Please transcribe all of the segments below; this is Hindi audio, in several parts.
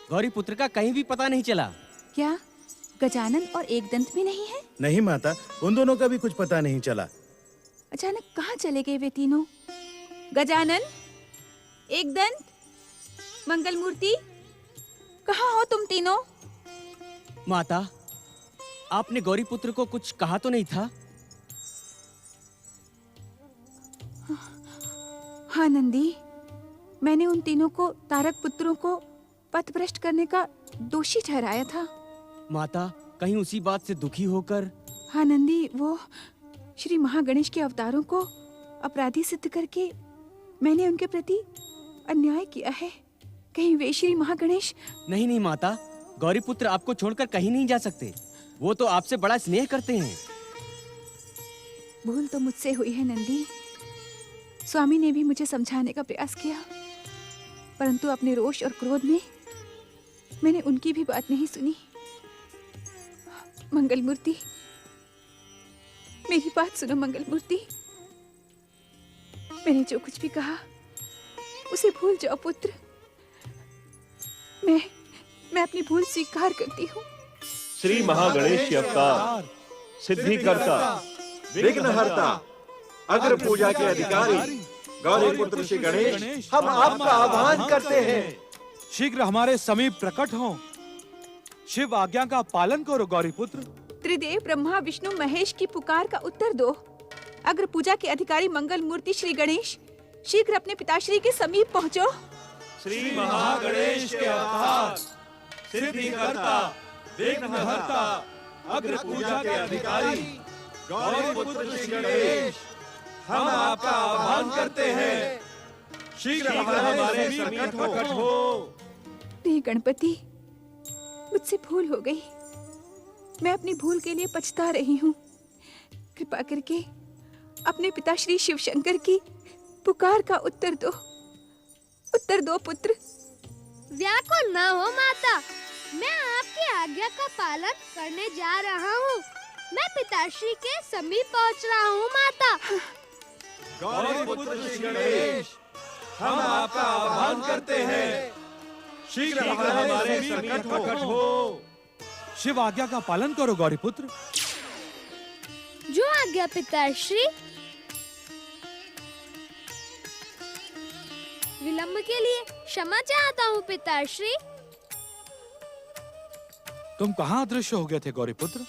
गौरी पुत्र का कहीं भी पता नहीं चला। क्या गजानन और एकदंत भी नहीं है? नहीं माता, उन दोनों का भी कुछ पता नहीं चला। अचानक कहाँ चले गए वे तीनों? गजानन, एकदंत, मंगलमूर्ति, कहाँ हो तुम तीनों? माता, आपने गौरी पुत्र को कुछ कहा तो नहीं था? हाँ नंदी, मैंने उन तीनों को तारक पुत्रों को पथभ्रष्ट करने का दोषी ठहराया था। माता, कहीं उसी बात से दुखी होकर? हाँ नंदी, वो श्री महागणेश के अवतारों को अपराधी सिद्ध करके मैंने उनके प्रति अन्याय किया है। कहीं वे श्री महागणेश? नहीं नहीं माता, गौरी पुत्र आपको छोड़कर कहीं नहीं जा सकते। वो तो आपसे बड़ा स्नेह करते हैं। भूल तो मुझसे हुई है नंदी। स्वामी ने भी मुझे समझाने का प्रयास किया, परंतु अपने रोष और क्रोध में मैंने उनकी भी बात नहीं सुनी। मंगलमूर्ति, मेरी बात सुनो मंगलमूर्ति। मैंने जो कुछ भी कहा उसे भूल जाओ पुत्र। मैं अपनी भूल स्वीकार करती हूँ। श्री महागणेश अवतार, सिद्धिकर्ता, विघ्नहर्ता, अग्र पूजा के अधिकारी गौरी पुत्र श्री गणेश, हम आपका आह्वान करते हैं। शीघ्र हमारे समीप प्रकट हो। शिव आज्ञा का पालन करो गौरी पुत्र। त्रिदेव ब्रह्मा विष्णु महेश की पुकार का उत्तर दो। अग्र पूजा के अधिकारी मंगल मूर्ति श्री गणेश, शीघ्र अपने पिताश्री के समीप पहुँचो। श्री महागणेश के अवतार, सिद्धिकर्ता, विघ्नहर्ता, अग्र पूजा के अधिकारी गौरी पुत्र श्री गणेश, हम आपका आह्वान करते हैं। शीघ्र हमारे समीप प्रकट हो। हे गणपति, मुझसे भूल हो गई। मैं अपनी भूल के लिए पछता रही हूँ। कृपा करके अपने पिता श्री शिव शंकर की पुकार का उत्तर दो। उत्तर दो पुत्र। व्याकुल न हो माता, मैं आपकी आज्ञा का पालन करने जा रहा हूँ। मैं पिताश्री के समीप पहुँच रहा हूँ माता। गौरी पुत्र श्री गणेश, हम आपका आह्वान करते हैं। शीघ्र हमारे समीप प्रकट हो। शिव आज्ञा का पालन करो गौरी पुत्र। जो आज्ञा पिताश्री। विलंब के लिए क्षमा चाहता हूँ पिताश्री। तुम कहाँ अदृश्य हो गए थे गौरी पुत्र?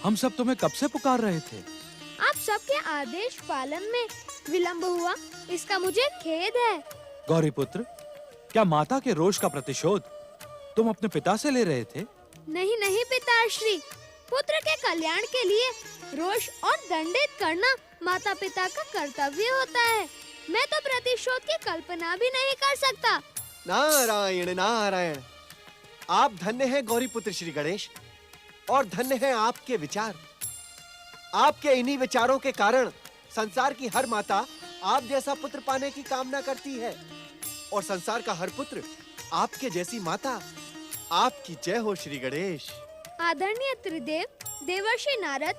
हम सब तुम्हें कब से पुकार रहे थे। आप सबके आदेश पालन में विलंब हुआ, इसका मुझे खेद है। गौरी पुत्र, क्या माता के रोष का प्रतिशोध तुम अपने पिता से ले रहे थे? नहीं नहीं पिताश्री, पुत्र के कल्याण के लिए रोष और दंडित करना माता पिता का कर्तव्य होता है। मैं तो प्रतिशोध की कल्पना भी नहीं कर सकता। नारायण नारायण, आप धन्य हैं गौरी पुत्र श्री गणेश, और धन्य हैं आपके विचार। आपके इन्हीं विचारों के कारण संसार की हर माता आप जैसा पुत्र पाने की कामना करती है, और संसार का हर पुत्र आपके जैसी माता। आपकी जय हो श्री गणेश। आदरणीय त्रिदेव, देवर्षि नारद,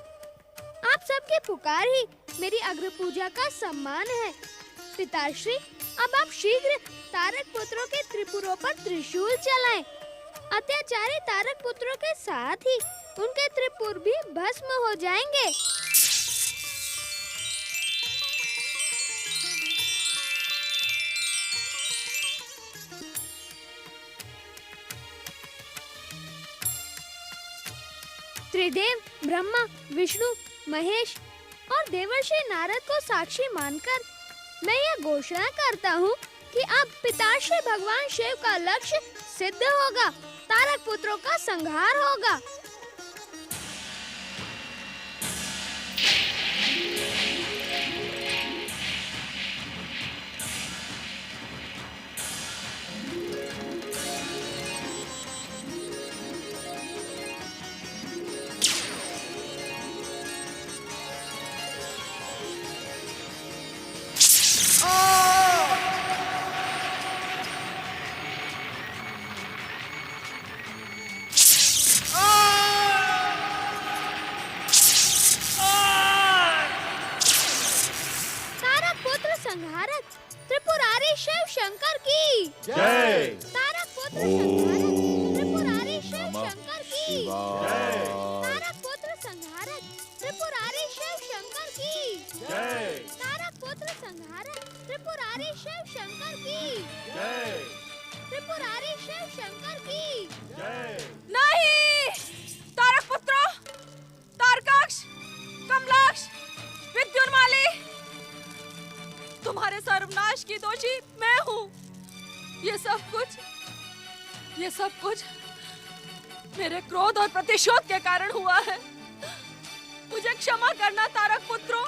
आप सबकी पुकार ही मेरी अग्र पूजा का सम्मान है। पिताश्री, अब आप शीघ्र तारक पुत्रों के त्रिपुरों पर त्रिशूल चलाएं। अत्याचारी तारक पुत्रों के साथ ही उनके त्रिपुर भी भस्म हो जाएंगे। त्रिदेव ब्रह्मा विष्णु महेश और देवर्षि नारद को साक्षी मानकर मैं यह घोषणा करता हूँ कि अब पिताश्री भगवान शिव का लक्ष्य सिद्ध होगा, तारक पुत्रों का संहार होगा। त्रिपुरारी शिव शंकर की जय। तारक पुत्र संहारक सारे सर्वनाश की दोषी मैं हूँ। ये सब कुछ मेरे क्रोध और प्रतिशोध के कारण हुआ है। मुझे क्षमा करना तारक पुत्रों,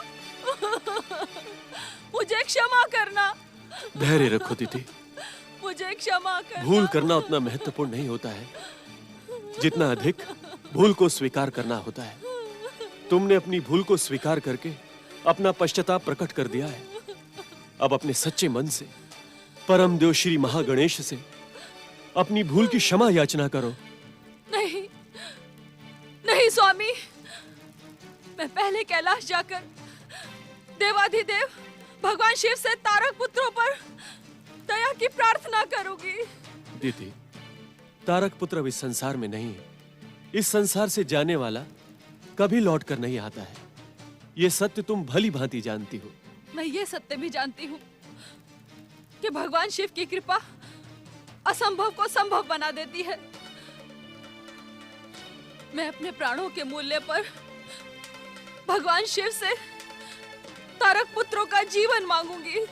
मुझे क्षमा करना। धैर्य रखो दीदी। मुझे क्षमा करना। भूल करना उतना महत्वपूर्ण नहीं होता है जितना अधिक भूल को स्वीकार करना होता है। तुमने अपनी भूल को स्वीकार करके अपना पश्चाताप प्रकट कर दिया है। अब अपने सच्चे मन से परम देव श्री महागणेश से अपनी भूल की क्षमा याचना करो। नहीं, नहीं स्वामी, मैं पहले कैलाश जाकर देवाधिदेव भगवान शिव से तारक पुत्रों पर दया की प्रार्थना करूंगी। दीदी, तारक पुत्र अब इस संसार में नहीं है। इस संसार से जाने वाला कभी लौट कर नहीं आता है। ये सत्य तुम भली भांति जानती हो। मैं ये सत्य भी जानती हूँ कि भगवान शिव की कृपा असंभव को संभव बना देती है। मैं अपने प्राणों के मूल्य पर भगवान शिव से तारक पुत्रों का जीवन मांगूंगी।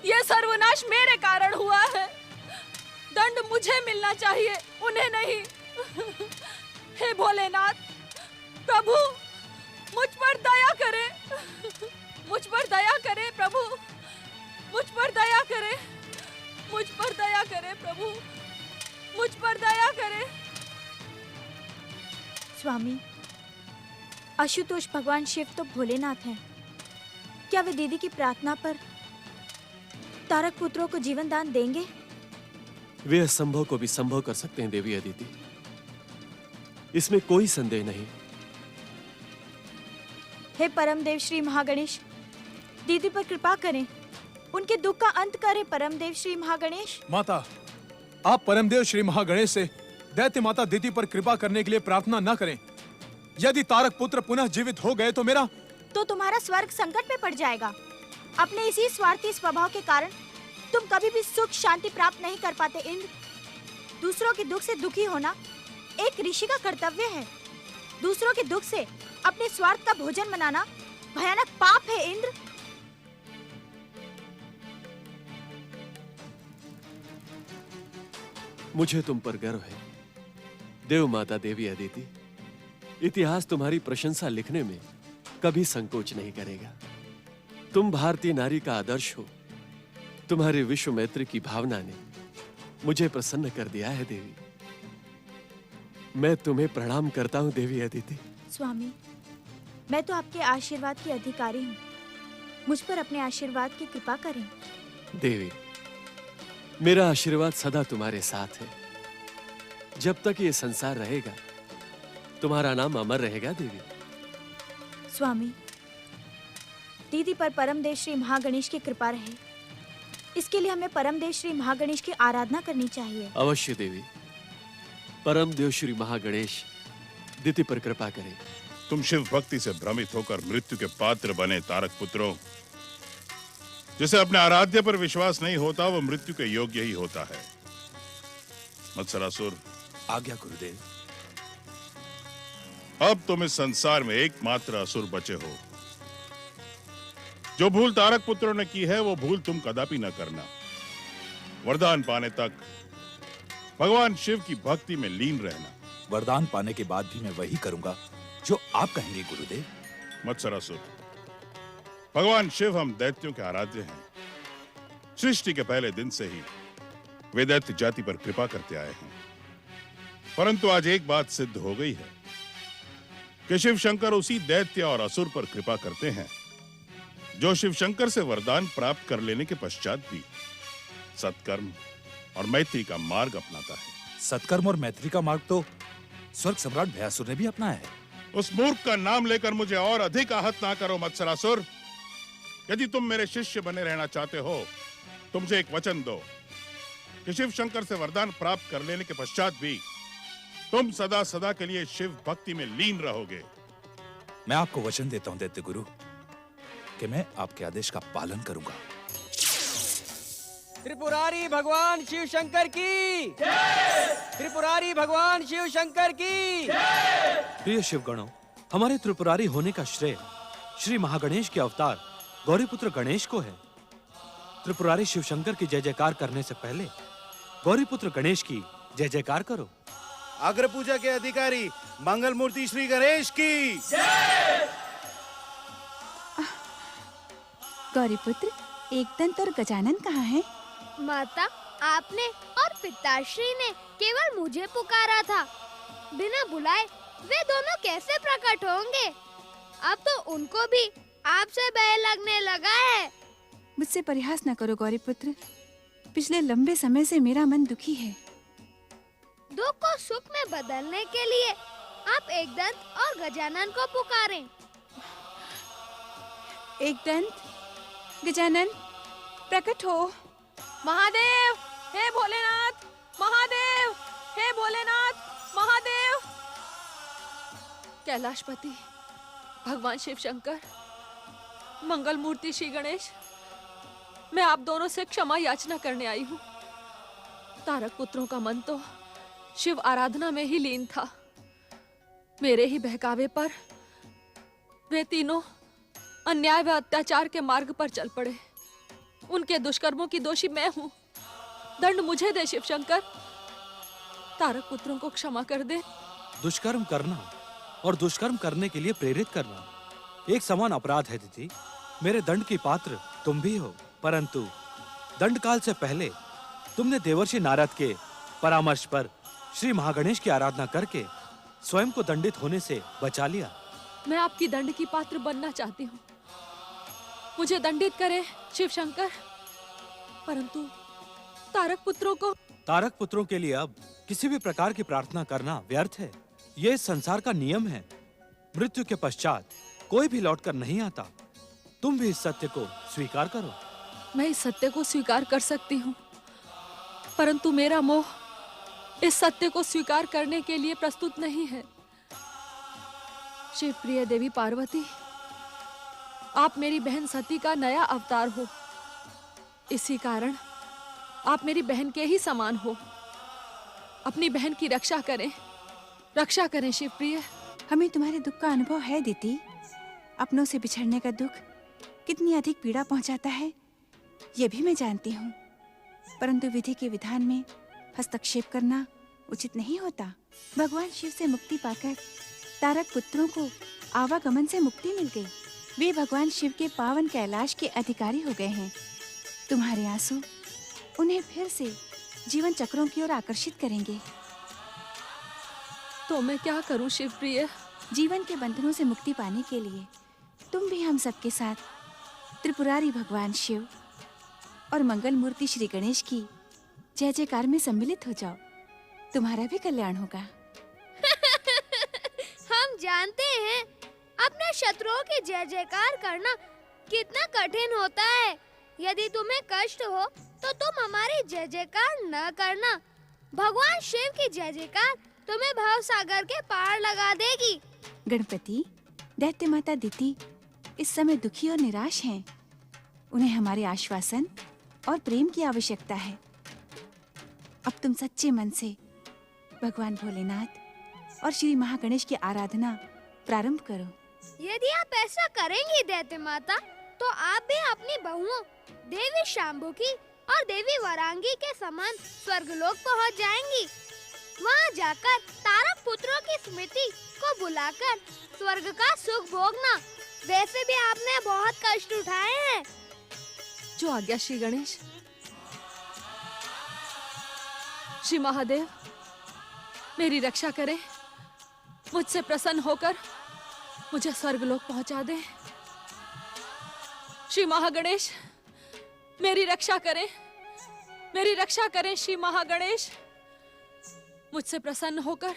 यह सर्वनाश मेरे कारण हुआ है। दंड मुझे मिलना चाहिए, उन्हें नहीं। हे भोलेनाथ, प्रभु मुझ पर दया करें, मुझ पर दया करें प्रभु, मुझ पर दया करें, मुझ पर दया करें प्रभु, मुझ पर दया करें। स्वामी, आशुतोष भगवान शिव तो भोलेनाथ हैं। क्या वे दीदी की प्रार्थना पर तारक पुत्रों को जीवन दान देंगे? वे असंभव को भी संभव कर सकते हैं देवी अदिति, इसमें कोई संदेह नहीं। हे परमदेव श्री महागणेश, दीदी पर कृपा करें, उनके दुख का अंत करें। परमदेव श्री महागणेश। माता, आप परमदेव श्री महागणेश से दैत्य माता दीदी पर कृपा करने के लिए प्रार्थना न करें। यदि तारक पुत्र पुनः जीवित हो गए तो तुम्हारा स्वर्ग संकट में पड़ जाएगा। अपने इसी स्वार्थी स्वभाव के कारण तुम कभी भी सुख शांति प्राप्त नहीं कर पाते इंद्र। दूसरों के दुख से दुखी होना एक ऋषि का कर्तव्य है। दूसरों के दुख से अपने स्वार्थ का भोजन बनाना भयानक पाप है इंद्र। मुझे तुम पर गर्व है देव माता देवी अदिति। इतिहास तुम्हारी प्रशंसा लिखने में कभी संकोच नहीं करेगा। तुम भारतीय नारी का आदर्श हो। तुम्हारे विश्व मैत्री की भावना ने मुझे प्रसन्न कर दिया है देवी। मैं तुम्हें प्रणाम करता हूँ देवी अदिति। स्वामी, मैं तो आपके आशीर्वाद की अधिकारी हूँ। मुझ पर अपने आशीर्वाद की कृपा करें। देवी, मेरा आशीर्वाद सदा तुम्हारे साथ है। जब तक ये संसार रहेगा तुम्हारा नाम अमर रहेगा देवी। स्वामी, दीदी पर परमदेव श्री महागणेश की कृपा रहे, इसके लिए हमें परमदेव श्री महागणेश की आराधना करनी चाहिए। अवश्य देवी। परम देव श्री महागणेश दीदी पर कृपा करें। तुम शिव भक्ति से भ्रमित होकर मृत्यु के पात्र बने तारक पुत्रों। जिसे अपने आराध्य पर विश्वास नहीं होता वो मृत्यु के योग्य ही होता है। मत्सरासुर, आज्ञा गुरुदेव। अब तुम इस संसार में एकमात्र असुर बचे हो। जो भूल तारक पुत्रों ने की है वो भूल तुम कदापि न करना। वरदान पाने तक भगवान शिव की भक्ति में लीन रहना। वरदान पाने के बाद भी मैं वही करूंगा जो आप कहेंगे गुरुदेव। मत्सरासुर, भगवान शिव हम दैत्यों के आराध्य हैं। सृष्टि के पहले दिन से ही वे दैत्य जाति पर कृपा करते आए हैं। परंतु आज एक बात सिद्ध हो गई है कि शिव शंकर उसी दैत्य और असुर पर कृपा करते हैं जो शिव शंकर से वरदान प्राप्त कर लेने के पश्चात भी सत्कर्म और मैत्री का मार्ग अपनाता है। सत्कर्म और मैत्री का मार्ग तो स्वर्ग सम्राट भयासुर ने भी अपनाया है। उस मूर्ख का नाम लेकर मुझे और अधिक आहत ना करो मत्सरासुर। यदि तुम मेरे शिष्य बने रहना चाहते हो, तुमसे एक वचन दो कि शिव शंकर से वरदान प्राप्त कर लेने के पश्चात भी तुम सदा सदा के लिए शिव भक्ति में लीन रहोगे। मैं आपको वचन देता हूं दैत्य गुरु कि मैं आपके आदेश का पालन करूंगा। त्रिपुरारी भगवान शिव शंकर की जय! त्रिपुरारी भगवान शिव शंकर की जय! प्रिय शिवगणों, हमारे त्रिपुरारी होने का श्रेय श्री महागणेश के अवतार गौरीपुत्र गणेश को है। त्रिपुरारी शिवशंकर की जय जयकार करने से पहले गौरीपुत्र गणेश की जय जयकार करो। अग्र पूजा के अधिकारी मंगल मूर्ति श्री गणेश की गौरीपुत्र एकदंत और गजानन कहाँ हैं? माता, आपने और पिताश्री ने केवल मुझे पुकारा था। बिना बुलाए वे दोनों कैसे प्रकट होंगे? अब तो उनको भी आपसे भय लगने लगा है। मुझसे परिहास न करो गौरीपुत्र। पिछले लंबे समय से मेरा मन दुखी है। दुख को सुख में बदलने के लिए आप एकदंत और गजानन को पुकारें। एकदंत, गजानन, प्रकट हो। महादेव, हे भोलेनाथ, महादेव, हे भोलेनाथ, महादेव। कैलाशपति, भगवान शिव शंकर, मंगल मूर्ति श्री गणेश, मैं आप दोनों से क्षमा याचना करने आई हूँ। तारक पुत्रों का मन तो शिव आराधना में ही लीन था। मेरे ही बहकावे पर वे तीनों अन्याय व अत्याचार के मार्ग पर चल पड़े। उनके दुष्कर्मों की दोषी मैं हूँ। दंड मुझे दे शिव शंकर। तारक पुत्रों को क्षमा कर दे। दुष्कर्म करना और दुष्कर्म करने के लिए प्रेरित करना एक समान अपराध है दीदी। मेरे दंड की पात्र तुम भी हो, परंतु दंड काल से पहले तुमने देवर्षि नारद के परामर्श पर श्री महागणेश की आराधना करके स्वयं को दंडित होने से बचा लिया। मैं आपकी दंड की पात्र बनना चाहती हूँ। मुझे दंडित करें शिव शंकर, परंतु तारक पुत्रों के लिए अब किसी भी प्रकार की प्रार्थना करना व्यर्थ है। ये इस संसार का नियम है। मृत्यु के पश्चात कोई भी लौटकर नहीं आता। तुम भी इस सत्य को स्वीकार करो। मैं इस सत्य को स्वीकार कर सकती हूँ, परंतु मेरा मोह इस सत्य को स्वीकार करने के लिए प्रस्तुत नहीं है। शिव प्रिय देवी पार्वती, आप मेरी बहन सती का नया अवतार हो। इसी कारण आप मेरी बहन के ही समान हो। अपनी बहन की रक्षा करें शिव प्रिय। हमें तुम्हारे दुख का अनुभव है दीदी। अपनों से बिछड़ने का दुख कितनी अधिक पीड़ा पहुंचाता है, ये भी मैं जानती हूँ। परंतु विधि के विधान में हस्तक्षेप करना उचित नहीं होता। भगवान शिव से मुक्ति पाकर तारक पुत्रों को आवागमन से मुक्ति मिल गई। वे भगवान शिव के पावन कैलाश के अधिकारी हो गए हैं। तुम्हारे आंसू उन्हें फिर से जीवन चक्रों की ओर आकर्षित करेंगे। तो मैं क्या करूं शिव प्रिय? जीवन के बंधनों से मुक्ति पाने के लिए तुम भी हम सबके साथ त्रिपुरारी भगवान शिव और मंगल मूर्ति श्री गणेश की जय जयकार में सम्मिलित हो जाओ। तुम्हारा भी कल्याण होगा। हम जानते हैं अपने शत्रुओं की जय जयकार करना कितना कठिन होता है। यदि तुम्हें कष्ट हो तो तुम हमारी जय जयकार न करना। भगवान शिव की जय जयकार तुम्हें भाव सागर के पार लगा देगी। गणपति, दैत्य माता दिति इस समय दुखी और निराश हैं। उन्हें हमारे आश्वासन और प्रेम की आवश्यकता है। अब तुम सच्चे मन से भगवान भोलेनाथ और श्री महागणेश की आराधना प्रारंभ करो। यदि आप ऐसा करेंगी दैत्य माता, तो आप भी अपनी बहुओं देवी शांभुकी और देवी वरांगी के समान स्वर्गलोक पहुंच जाएंगी। वहां जाकर तारक पुत्रों की स्मृति को बुलाकर स्वर्ग का सुख भोगना। वैसे भी आपने बहुत कष्ट उठाए हैं। जो आज्ञा श्री गणेश। श्री महादेव, मेरी रक्षा करें। मुझसे प्रसन्न होकर मुझे स्वर्गलोक पहुंचा दे। श्री महागणेश, मेरी रक्षा करें। मेरी रक्षा करें श्री महागणेश। मुझसे प्रसन्न होकर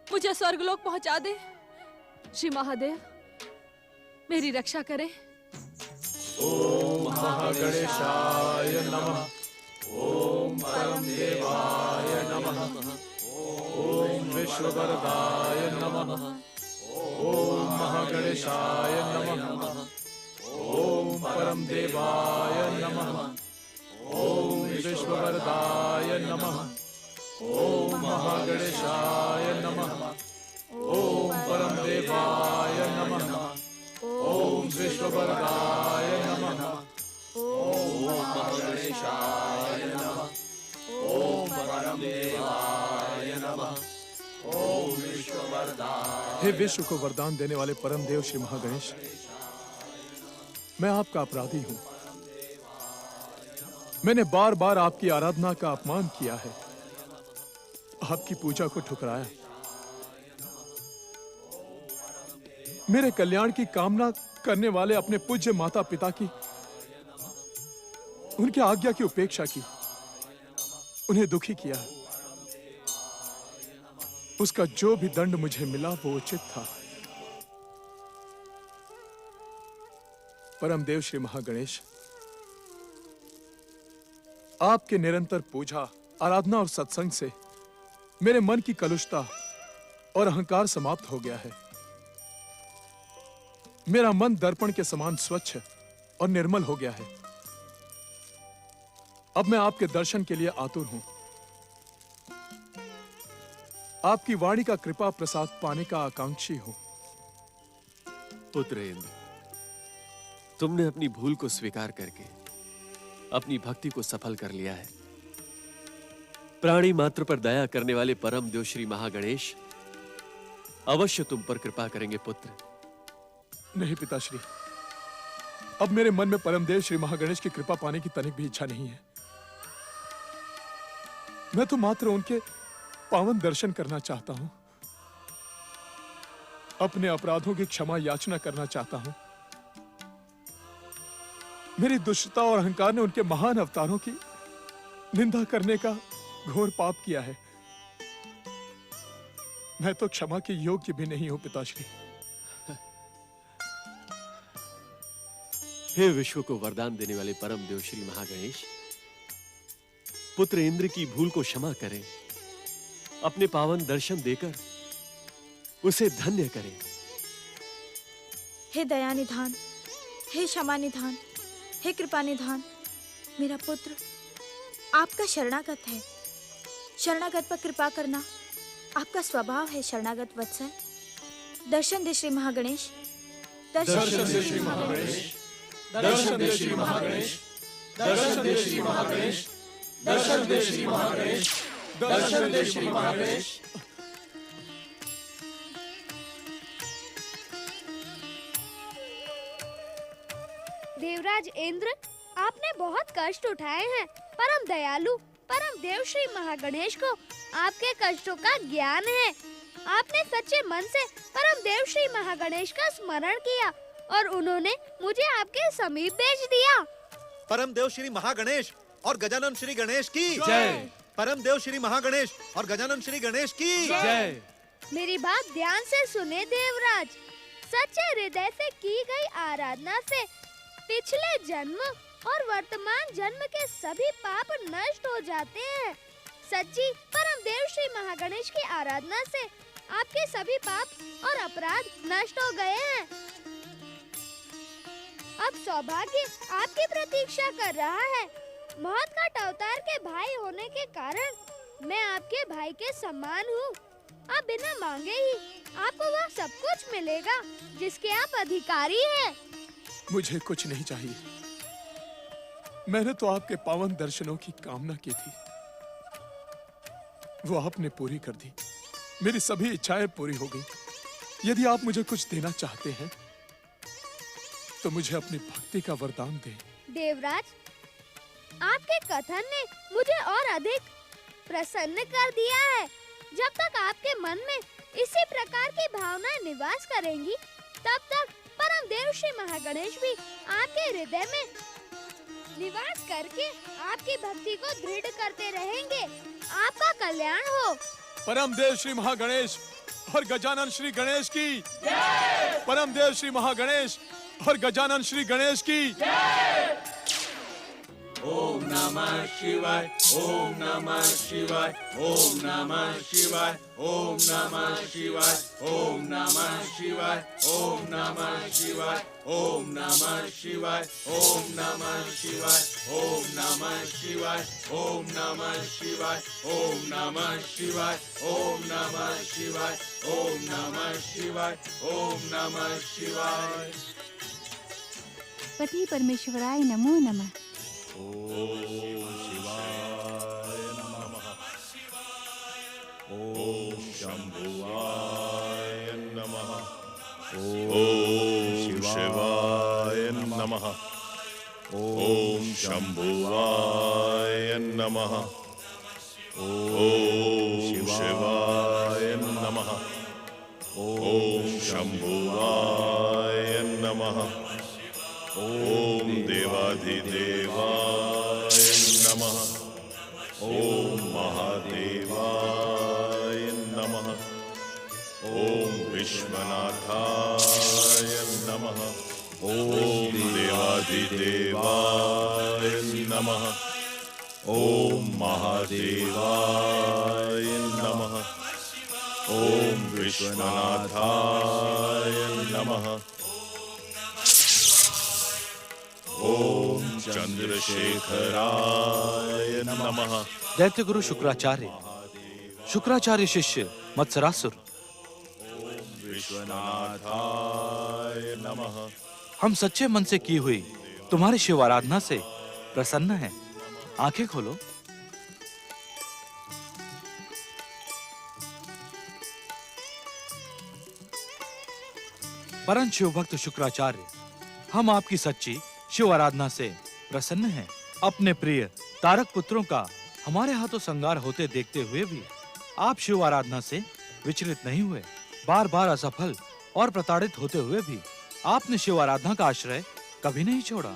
मुझे स्वर्गलोक पहुंचा दे। श्री महादेव, मेरी रक्षा करें। ओम महागणेशाय नमः। ओम परम देवाय नमः। ओम विश्ववरदाय नमः। ओम महागणेशाय नमः। ओम परम देवाय नमः। ओम विश्ववरदाय नमः। ओम महागणेशाय नमः। ओम परम देवाय नमः। ओम विश्ववरदाय नमः। हे विश्व को वरदान देने वाले परम देव श्री महागणेश, मैं आपका अपराधी हूं। मैंने बार बार आपकी आराधना का अपमान किया है, आपकी पूजा को ठुकराया। मेरे कल्याण की कामना करने वाले अपने पूज्य माता पिता की, उनकी आज्ञा की उपेक्षा की, उन्हें दुखी किया। उसका जो भी दंड मुझे मिला वो उचित था। परम देव श्री महागणेश, आपके निरंतर पूजा, आराधना और सत्संग से मेरे मन की कलुषता और अहंकार समाप्त हो गया है। मेरा मन दर्पण के समान स्वच्छ और निर्मल हो गया है। अब मैं आपके दर्शन के लिए आतुर हूं। आपकी वाणी का कृपा प्रसाद पाने का आकांक्षी हूं। पुत्र इंद्र, तुमने अपनी भूल को स्वीकार करके अपनी भक्ति को सफल कर लिया है। प्राणी मात्र पर दया करने वाले परम देव श्री महागणेश अवश्य तुम पर कृपा करेंगे पुत्र। नहीं पिताश्री, अब मेरे मन में परम देव श्री महागणेश की कृपा पाने की तनिक भी इच्छा नहीं है। मैं तो मात्र उनके पावन दर्शन करना चाहता हूं, अपने अपराधों की क्षमा याचना करना चाहता हूं। मेरी दुष्टता और अहंकार ने उनके महान अवतारों की निंदा करने का घोर पाप किया है। मैं तो क्षमा के योग्य भी नहीं हूं पिताश्री। हे विश्व को वरदान देने वाले परम देव श्री महागणेश, पुत्र इंद्र की भूल को क्षमा करें, अपने पावन दर्शन देकर उसे धन्य करें। हे दया निधान, हे क्षमा निधान, हे कृपा निधान, मेरा पुत्र आपका शरणागत है। शरणागत पर कृपा करना आपका स्वभाव है। शरणागत वत्सल, दर्शन दे श्री महागणेश, दर्शन दे श्री महागणेश, दर्शन दे श्री महागणेश, दर्शन दे श्री महागणेश, दर्शन दे श्री महागणेश, दर्शन दे श्री महागणेश। देवराज इंद्र, आपने बहुत कष्ट उठाए हैं। परम दयालु परम देव श्री महागणेश को आपके कष्टों का ज्ञान है। आपने सच्चे मन से परम देव श्री महागणेश का स्मरण किया और उन्होंने मुझे आपके समीप भेज दिया। परम देव श्री महागणेश और गजानन श्री गणेश की जय। परम देव श्री महागणेश और गजानन श्री गणेश की जय। मेरी बात ध्यान से सुने देवराज। सच्चे हृदय से की गई आराधना से पिछले जन्म और वर्तमान जन्म के सभी पाप नष्ट हो जाते हैं। सच्ची परम देव श्री महागणेश की आराधना से आपके सभी पाप और अपराध नष्ट हो गए हैं। अब सौभाग्य आपकी प्रतीक्षा कर रहा है। महत्काट अवतार के भाई होने के कारण मैं आपके भाई के समान हूँ। आप बिना मांगे ही आपको वह सब कुछ मिलेगा जिसके आप अधिकारी हैं। मुझे कुछ नहीं चाहिए। मैंने तो आपके पावन दर्शनों की कामना की थी, वो आपने पूरी कर दी। मेरी सभी इच्छाएं पूरी हो गई। यदि आप मुझे कुछ देना चाहते हैं तो मुझे अपनी भक्ति का वरदान दें। देवराज, आपके कथन ने मुझे और अधिक प्रसन्न कर दिया है। जब तक आपके मन में इसी प्रकार की भावनाएं निवास करेंगी, तब तक परम देव श्री महागणेश भी आपके हृदय में निवास करके आपकी भक्ति को दृढ़ करते रहेंगे। आपका कल्याण हो। परम देव श्री महागणेश और गजानन श्री गणेश की जय। परम देव श्री महागणेश और गजानन श्री गणेश की जय। ओम नमः शिवाय, ओम नमः शिवाय, ओम नमः शिवाय, ओम नमः शिवाय, ओम नमः शिवाय, ओम नमः शिवाय, ओम नमः शिवाय, ओम नमः शिवाय, ओम नमः शिवाय, ओम नमः शिवाय, ओम नमः शिवाय, ओम नमः शिवाय, ओम नमः शिवाय, ओम नमः शिवाय। पति परमेश्वराय नमो नमः। ओम शिवाय नमः। शंभुवाय नमः। ओम शिवाय नमः। ओम शंभुवाय नमः। ओम शिवाय नमः। ओम शंभुवाय नमः। ओम देवाधिदेवाय नमः। ओम महादेवाय नमः। ओम विश्वनाथाय नमः। ओम देवाधिदेवाय नमः। ओम महादेवाय नमः। ओम विश्वनाथाय नमः। ओम चंद्रशेखराय नमः। दैत्य गुरु शुक्राचार्य शिष्य मत्सरासुर। विश्वनाथाय नमः। हम सच्चे मन से की हुई तुम्हारी शिव आराधना से प्रसन्न हैं। आंखें खोलो। परम शिव भक्त शुक्राचार्य, हम आपकी सच्ची शिव आराधना से प्रसन्न हैं। अपने प्रिय तारक पुत्रों का हमारे हाथों संगार होते देखते हुए भी आप शिव आराधना से विचलित नहीं हुए। बार बार असफल और प्रताड़ित होते हुए भी आपने शिव आराधना का आश्रय कभी नहीं छोड़ा।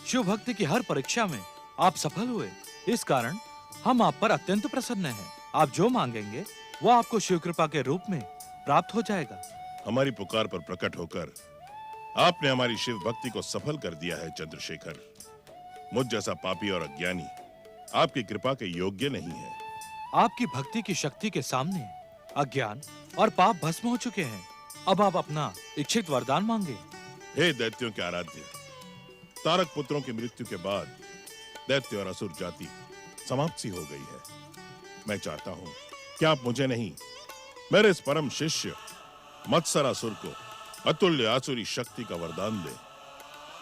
शिव भक्ति की हर परीक्षा में आप सफल हुए। इस कारण हम आप पर अत्यंत प्रसन्न हैं। आप जो मांगेंगे वो आपको शिव कृपा के रूप में प्राप्त हो जाएगा। हमारी पुकार पर प्रकट होकर आपने हमारी शिव भक्ति को सफल कर दिया है चंद्रशेखर। मुझ जैसा पापी और अज्ञानी आपकी कृपा के योग्य नहीं है। आपकी भक्ति की शक्ति के सामने अज्ञान और पाप भस्म हो चुके हैं। अब आप अपना इच्छित वरदान मांगे। हे दैत्यों के आराध्य, तारक पुत्रों की मृत्यु के बाद दैत्य और असुर जाति समाप्त सी हो गई है। मैं चाहता हूं कि आप मुझे नहीं, मेरे इस परम शिष्य मत्सरासुर को अतुल्य आसुरी शक्ति का वरदान दे,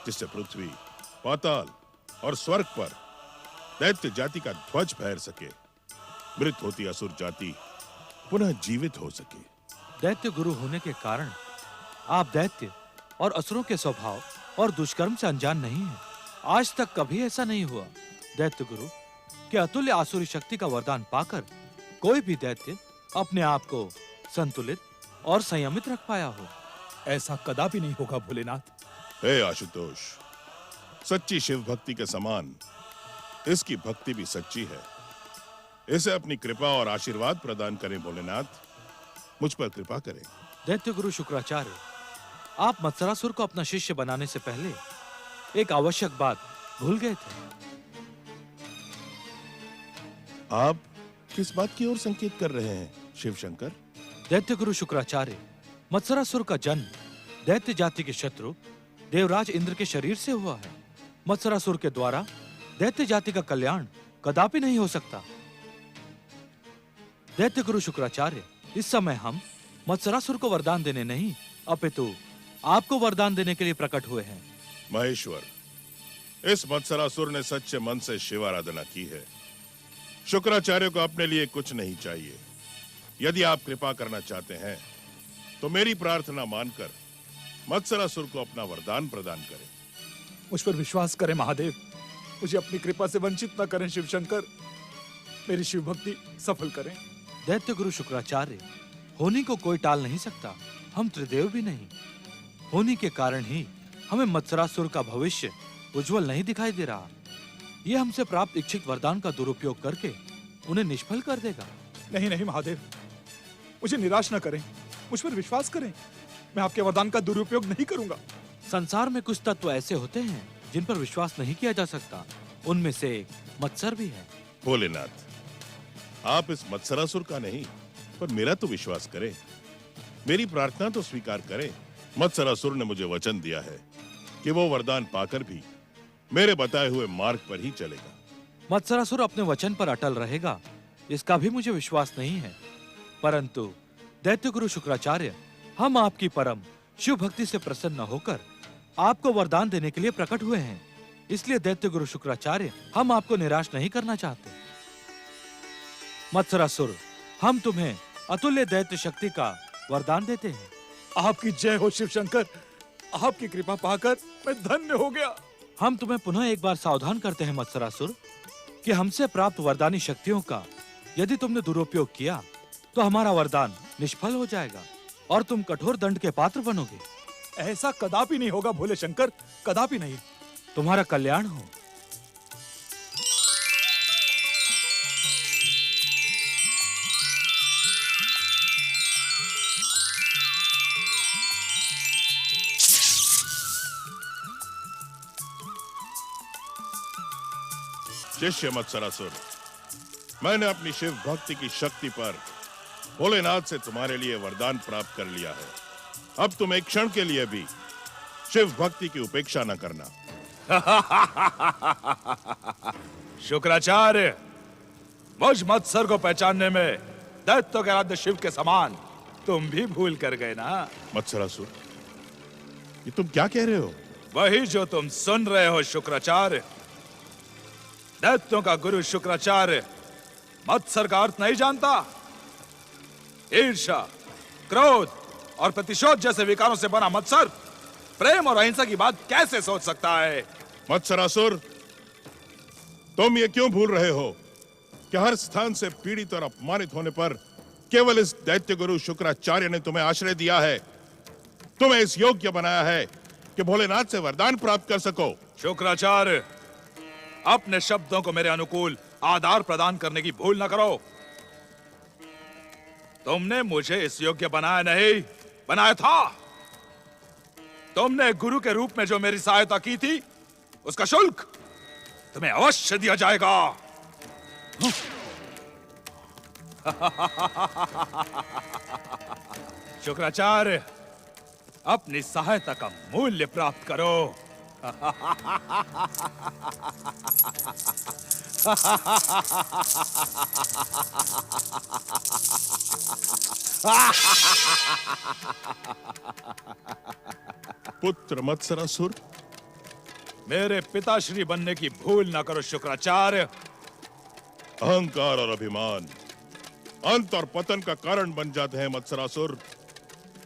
जिससे पृथ्वी, पाताल और स्वर्ग पर दैत्य जाति का ध्वज फहर सके, मृत होती असुर जाति पुनः जीवित हो सके। दैत्य गुरु होने के कारण आप दैत्य और असुरों के स्वभाव और दुष्कर्म से अनजान नहीं हैं। आज तक कभी ऐसा नहीं हुआ दैत्य गुरु कि अतुल्य आसुरी शक्ति का वरदान पाकर कोई भी दैत्य अपने आप को संतुलित और संयमित रख पाया हो। ऐसा कदापि नहीं होगा भोलेनाथ। हे आशुतोष, सच्ची शिव भक्ति के समान इसकी भक्ति भी सच्ची है। इसे अपनी कृपा और आशीर्वाद प्रदान करें भोलेनाथ, मुझ पर कृपा करें। दैत्य गुरु शुक्राचार्य, आप मत्सरासुर को अपना शिष्य बनाने से पहले एक आवश्यक बात भूल गए थे। आप किस बात की ओर संकेत कर रहे हैं शिव शंकर? दैत्य गुरु शुक्राचार्य, मत्सरासुर का जन्म दैत्य जाति के शत्रु देवराज इंद्र के शरीर से हुआ है। मत्सरासुर के द्वारा दैत्य जाति का कल्याण कदापि नहीं हो सकता। दैत्य गुरु शुक्राचार्य, इस समय हम मत्सरासुर को वरदान देने नहीं अपितु आपको वरदान देने के लिए प्रकट हुए हैं। महेश्वर, इस मत्सरासुर ने सच्चे मन से शिव आराधना की है। शुक्राचार्य को अपने लिए कुछ नहीं चाहिए। यदि आप कृपा करना चाहते हैं तो मेरी प्रार्थना मानकर मत्सरासुर को अपना वरदान प्रदान करें। मुझ पर विश्वास करें महादेव, मुझे अपनी कृपा से वंचित न करें शिव शंकर। मेरी शिव भक्ति सफल करें। दैत्य गुरु शुक्राचार्य, होनी को कोई टाल नहीं सकता। हम त्रिदेव भी नहीं। होनी के कारण ही हमें मत्सरासुर का भविष्य उज्जवल नहीं दिखाई दे रहा। यह हमसे प्राप्त इच्छित वरदान का दुरुपयोग करके उन्हें निष्फल कर देगा। नहीं नहीं महादेव, मुझे निराश न करें, मुझ पर विश्वास करें। मैं आपके वरदान का दुरुपयोग नहीं करूंगा। संसार में कुछ तत्व ऐसे होते हैं जिन पर विश्वास नहीं किया जा सकता। उनमें से एक मत्सर भी है। भोलेनाथ, आप इस मत्सरासुर का नहीं पर मेरा तो विश्वास करें। मेरी प्रार्थना तो स्वीकार करें। मत्सरासुर ने मुझे वचन दिया है कि वो वरदान पाकर भी मेरे बताए हुए मार्ग पर ही चलेगा। मत्सरासुर अपने वचन पर अटल रहेगा, इसका भी मुझे विश्वास नहीं है। परंतु दैत्य गुरु शुक्राचार्य, हम आपकी परम शिव भक्ति से प्रसन्न होकर आपको वरदान देने के लिए प्रकट हुए हैं। इसलिए दैत्य गुरु शुक्राचार्य, हम आपको निराश नहीं करना चाहते। मत्सरासुर, हम तुम्हें अतुल्य दैत्य शक्ति का वरदान देते हैं। आपकी जय हो शिव शंकर। आपकी कृपा पाकर मैं धन्य हो गया। हम तुम्हें पुनः एक बार सावधान करते हैं मत्सरासुर कि हमसे प्राप्त वरदानी शक्तियों का यदि तुमने दुरुपयोग किया तो हमारा वरदान निष्फल हो जाएगा और तुम कठोर दंड के पात्र बनोगे। ऐसा कदापि नहीं होगा भोले शंकर, कदापि नहीं। तुम्हारा कल्याण हो। शिष्य मत्सरासुर, मैंने अपनी शिव भक्ति की शक्ति पर भोलेनाथ से तुम्हारे लिए वरदान प्राप्त कर लिया है। अब तुम एक क्षण के लिए भी शिव भक्ति की उपेक्षा न करना। शुक्राचार्य, मुझ मत्सर को पहचानने में दैत्य के आराध्य शिव के समान तुम भी भूल कर गए ना? मत्सरासुर, ये तुम क्या कह रहे हो? वही जो तुम सुन रहे हो शुक्राचार्य। दैत्यों का गुरु शुक्राचार्य मत्सर का अर्थ नहीं जानता। ईर्ष्या, क्रोध और प्रतिशोध जैसे विकारों से बना मत्सर प्रेम और अहिंसा की बात कैसे सोच सकता है? मत्सरासुर, तुम ये क्यों भूल रहे हो कि हर स्थान से पीड़ित और अपमानित होने पर केवल इस दैत्य गुरु शुक्राचार्य ने तुम्हें आश्रय दिया है, तुम्हें इस योग्य बनाया है कि भोलेनाथ से वरदान प्राप्त कर सको। शुक्राचार्य, अपने शब्दों को मेरे अनुकूल आधार प्रदान करने की भूल न करो। तुमने मुझे इस योग्य बनाया नहीं, बनाया था। तुमने गुरु के रूप में जो मेरी सहायता की थी, उसका शुल्क तुम्हें अवश्य दिया जाएगा। शुक्राचार्य, अपनी सहायता का मूल्य प्राप्त करो। पुत्र मत्सरासुर, मेरे पिताश्री बनने की भूल न करो शुक्राचार्य। अहंकार और अभिमान अंत और पतन का कारण बन जाते हैं मत्सरासुर।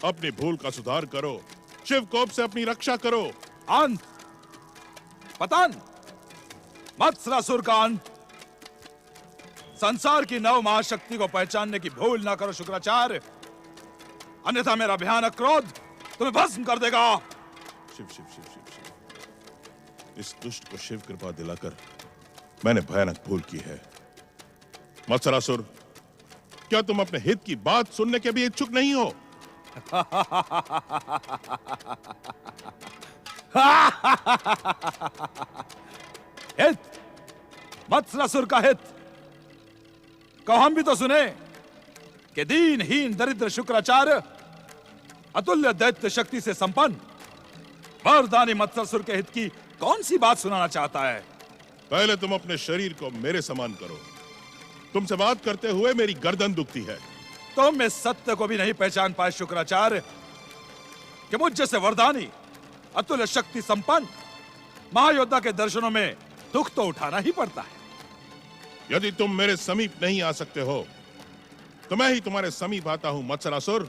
अपनी भूल का सुधार करो, शिव कोप से अपनी रक्षा करो। अंत, पतन, मत्सरासुर का अंत। संसार की नव महाशक्ति को पहचानने की भूल ना करो शुक्राचार्य, अन्यथा मेरा भयानक क्रोध तुम्हें भस्म कर देगा। शिव शिव शिव शिव शिव, इस दुष्ट को शिव कृपा दिलाकर मैंने भयानक भूल की है। मत्सरासुर, क्या तुम अपने हित की बात सुनने के भी इच्छुक नहीं हो? हित, मत्सरासुर का हित कहो, हम भी तो सुने कि दीनहीन दरिद्र शुक्राचार्य अतुल्य दैत्य शक्ति से संपन्न वरदानी मत्सरासुर के हित की कौन सी बात सुनाना चाहता है? पहले तुम अपने शरीर को मेरे समान करो। तुमसे बात करते हुए मेरी गर्दन दुखती है। तुम इस सत्य को भी नहीं पहचान पाए शुक्राचार्य कि मुझ जैसे वरदानी अतुल्य शक्ति संपन्न महायोद्धा के दर्शनों में दुख तो उठाना ही पड़ता है। यदि तुम मेरे समीप नहीं आ सकते हो तो मैं ही तुम्हारे समीप आता हूं मत्सरासुर।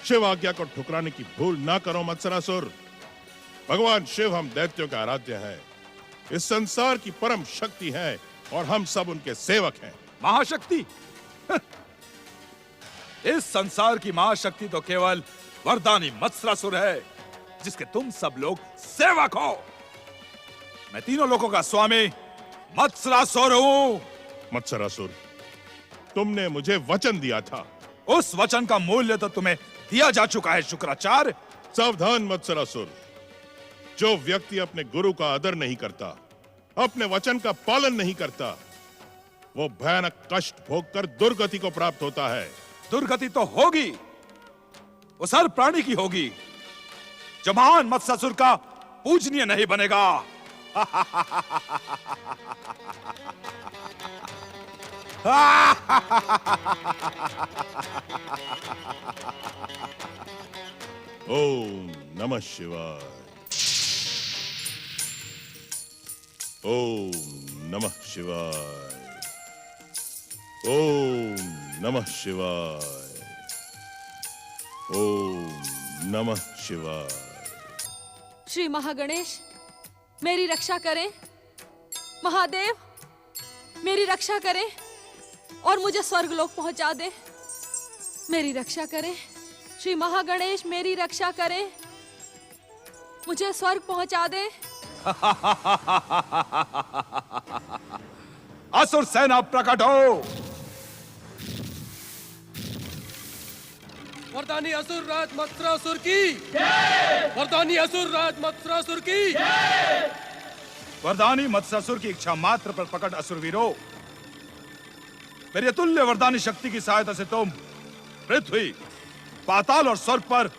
शिव आज्ञा को ठुकराने की भूल ना करो मत्सरासुर। भगवान शिव हम दैत्यों का आराध्य हैं, इस संसार की परम शक्ति है और हम सब उनके सेवक हैं। महाशक्ति? इस संसार की महाशक्ति तो केवल वरदानी मत्सरासुर है, जिसके तुम सब लोग सेवक हो। मैं तीनों लोगों का स्वामी मत्सरासुर हूं। मत्सरासुर, तुमने मुझे वचन दिया था, उस वचन का मूल्य तो तुम्हें दिया जा चुका है शुक्राचार्य। सावधान मत्सरासुर, जो व्यक्ति अपने गुरु का आदर नहीं करता, अपने वचन का पालन नहीं करता, वो भयानक कष्ट भोगकर दुर्गति को प्राप्त होता है। दुर्गति तो होगी, उस हर प्राणी की होगी जो महान मत्सरासुर का पूजनीय नहीं बनेगा। ओम नमः शिवाय। ओम नमः शिवाय। ओम नमः शिवाय। ओम नमः शिवाय। श्री महागणेश मेरी रक्षा करें। महादेव मेरी रक्षा करें और मुझे स्वर्गलोक पहुंचा दे। मेरी रक्षा करें। श्री महागणेश मेरी रक्षा करें, मुझे स्वर्ग पहुंचा दे। असुर सेना प्रकट हो। वरदानी असुर राज मत्सरासुर की। वरदानी असुर राज मत्सरासुर की। वरदानी मत्स्यासुर की इच्छा मात्र पर प्रकट असुरवीरों, मेरी अतुल्य वरदानी शक्ति की सहायता से तुम पृथ्वी, पाताल और स्वर्ग पर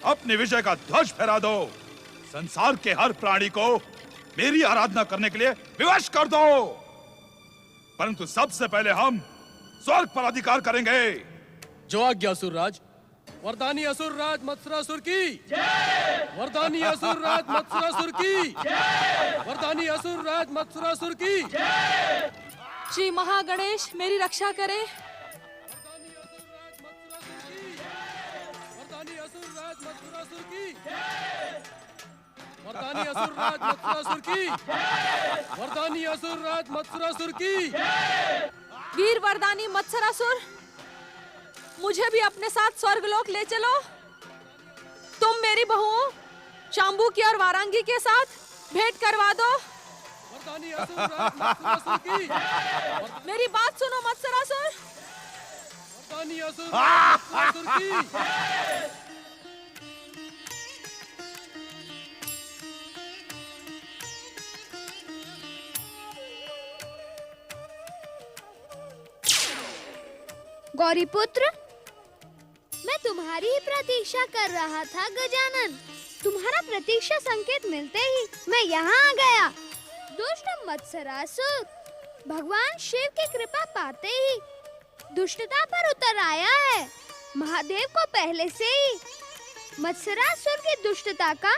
अपनी विजय का ध्वज फहरा दो। संसार के हर प्राणी को मेरी आराधना करने के लिए विवश कर दो। परंतु सबसे पहले हम स्वर्ग पर अधिकार करेंगे। जो आज्ञा असुर राज। वरदानी असुर राज मत्सरासुर की। वरदानी असुर राज मत्सरासुर की। वरदानी असुर राज मत्सरासुर की। श्री महागणेश मेरी रक्षा करें। वरदानी असुर राज मत्सरासुर की। वरदानी असुर राज मत्सरासुर की। वरदानी असुर राज मत्सरासुर की। वीर वरदानी मत्सरासुर, मुझे भी अपने साथ स्वर्गलोक ले चलो। तुम मेरी बहुओं शांबू की और वारांगी के साथ भेंट करवा दो। वरदानी असुर राज मत्सरासुर की। मेरी बात सुनो मत्सरासुर। वरदानी असुर राज मत्सरासुर की। गौरीपुत्र, मैं तुम्हारी ही प्रतीक्षा कर रहा था गजानन। तुम्हारा प्रतीक्षा संकेत मिलते ही मैं यहाँ आ गया। दुष्ट मत्सरासुर भगवान शिव की कृपा पाते ही दुष्टता पर उतर आया है। महादेव को पहले से ही मत्सरासुर की दुष्टता का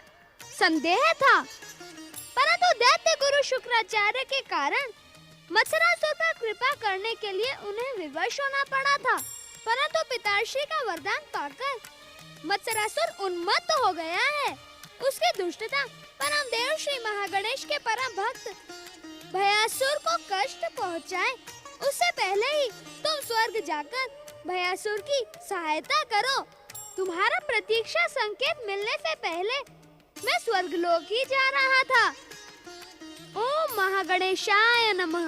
संदेह था, परंतु दैत्य गुरु शुक्राचार्य के कारण मत्सरासुर पर कृपा करने के लिए उन्हें विवश होना पड़ा था। परंतु पिताश्री का वरदान पाकर मत्सरासुर उन्मत्त हो गया है। उसकी दुष्टता परम देव श्री महागणेश के परम भक्त भयासुर को कष्ट पहुंचाए, उससे पहले ही तुम स्वर्ग जाकर भयासुर की सहायता करो। तुम्हारा प्रतीक्षा संकेत मिलने से पहले मैं स्वर्गलोक ही जा रहा था। ओम महागणेशाय नमः।